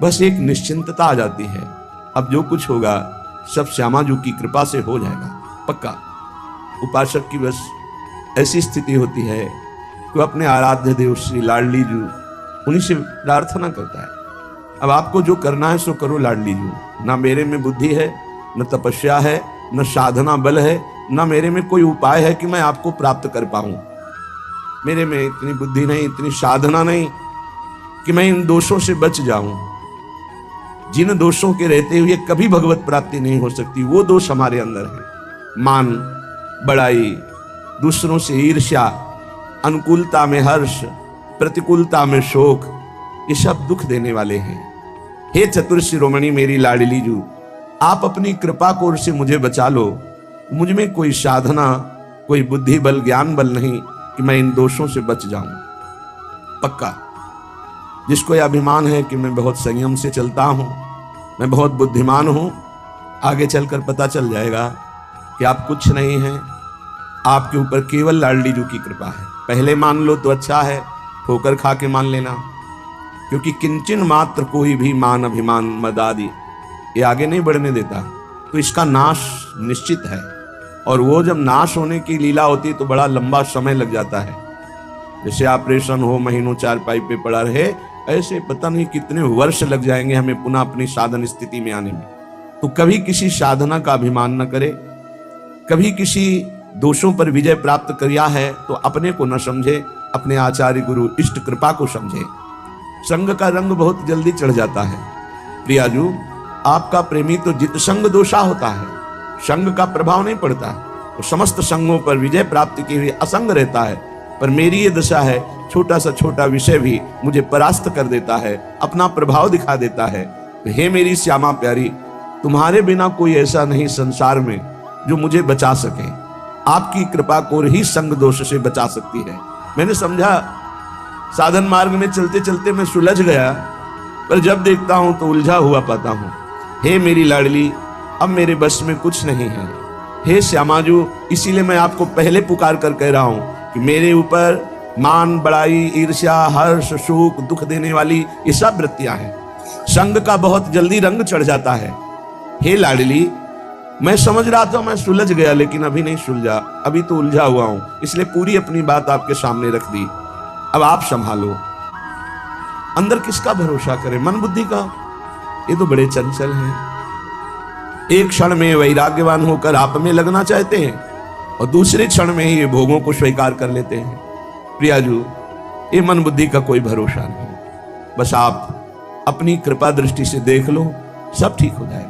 बस एक निश्चिंतता आ जाती है, अब जो कुछ होगा सब श्यामाजू की कृपा से हो जाएगा पक्का। उपासक की बस ऐसी स्थिति होती है कि अपने आराध्य देव श्री लाडली जू उन्हीं से प्रार्थना करता है, अब आपको जो करना है सो करो लाडली जू, ना मेरे में बुद्धि है, न तपस्या है, न साधना बल है, न मेरे में कोई उपाय है कि मैं आपको प्राप्त कर पाऊं। मेरे में इतनी बुद्धि नहीं, इतनी साधना नहीं कि मैं इन दोषों से बच जाऊं। जिन दोषों के रहते हुए कभी भगवत प्राप्ति नहीं हो सकती, वो दोष हमारे अंदर है। मान, बड़ाई, दूसरों से ईर्ष्या, अनुकूलता में हर्ष, प्रतिकूलता में शोक, ये सब दुख देने वाले हैं। हे चतुर शिरोमणि मेरी लाडली जू, आप अपनी कृपा कोर से मुझे बचा लो। मुझ में कोई साधना, कोई बुद्धि बल, ज्ञान बल नहीं कि मैं इन दोषों से बच जाऊं। पक्का जिसको यह अभिमान है कि मैं बहुत संयम से चलता हूं, मैं बहुत बुद्धिमान हूं, आगे चलकर पता चल जाएगा कि आप कुछ नहीं हैं, आपके ऊपर केवल लाडली जू की कृपा है। पहले मान लो तो अच्छा है, ठोकर खा के मान लेना, क्योंकि किंचन मात्र कोई भी मान अभिमान मद आदि ये आगे नहीं बढ़ने देता, तो इसका नाश निश्चित है। और वो जब नाश होने की लीला होती है तो बड़ा लंबा समय लग जाता है। जैसे ऑपरेशन हो, महीनों चारपाई पे पड़ा रहे, ऐसे पता नहीं कितने वर्ष लग जाएंगे हमें पुनः अपनी साधन स्थिति में आने में। तो कभी किसी साधना का अभिमान न करे, कभी किसी दोषों पर विजय प्राप्त किया है तो अपने को न समझे, अपने आचार्य गुरु इष्ट कृपा को समझे। संग का रंग बहुत जल्दी चढ़ जाता है। प्रियाजू, आपका प्रेमी तो जित संग दोषा होता है, संग का प्रभाव नहीं पड़ता, तो समस्त संगों पर विजय प्राप्त किए हुए असंग रहता है। पर मेरी ये दशा है, छोटा सा छोटा विषय भी मुझे परास्त कर देता है, अपना प्रभाव दिखा देता है। तो हे मेरी श्यामा प्यारी, तुम्हारे बिना कोई ऐसा नहीं संसार में जो मुझे बचा सके। आपकी कृपा को ही संग दोष से बचा सकती है। मैंने समझा साधन मार्ग में चलते चलते मैं सुलझ गया, पर जब देखता हूं तो उलझा हुआ पाता हूं। हे मेरी लाडली, अब मेरे बस में कुछ नहीं है। हे श्यामाजू, इसीलिए मैं आपको पहले पुकार कर कह रहा हूं कि मेरे ऊपर मान, बड़ाई, ईर्ष्या, हर्ष, शोक, दुख देने वाली ये सब वृत्तियां हैं। संग का बहुत जल्दी रंग चढ़ जाता है। हे लाडली, मैं समझ रहा था मैं सुलझ गया, लेकिन अभी नहीं सुलझा, अभी तो उलझा हुआ हूं, इसलिए पूरी अपनी बात आपके सामने रख दी। अब आप संभालो। अंदर किसका भरोसा करें? मन बुद्धि का? ये तो बड़े चंचल हैं। एक क्षण में वैराग्यवान होकर आप में लगना चाहते हैं और दूसरे क्षण में ही ये भोगों को स्वीकार कर लेते हैं। प्रियाजू, ये मन बुद्धि का कोई भरोसा नहीं। बस आप अपनी कृपा दृष्टि से देख लो, सब ठीक हो जाएगा।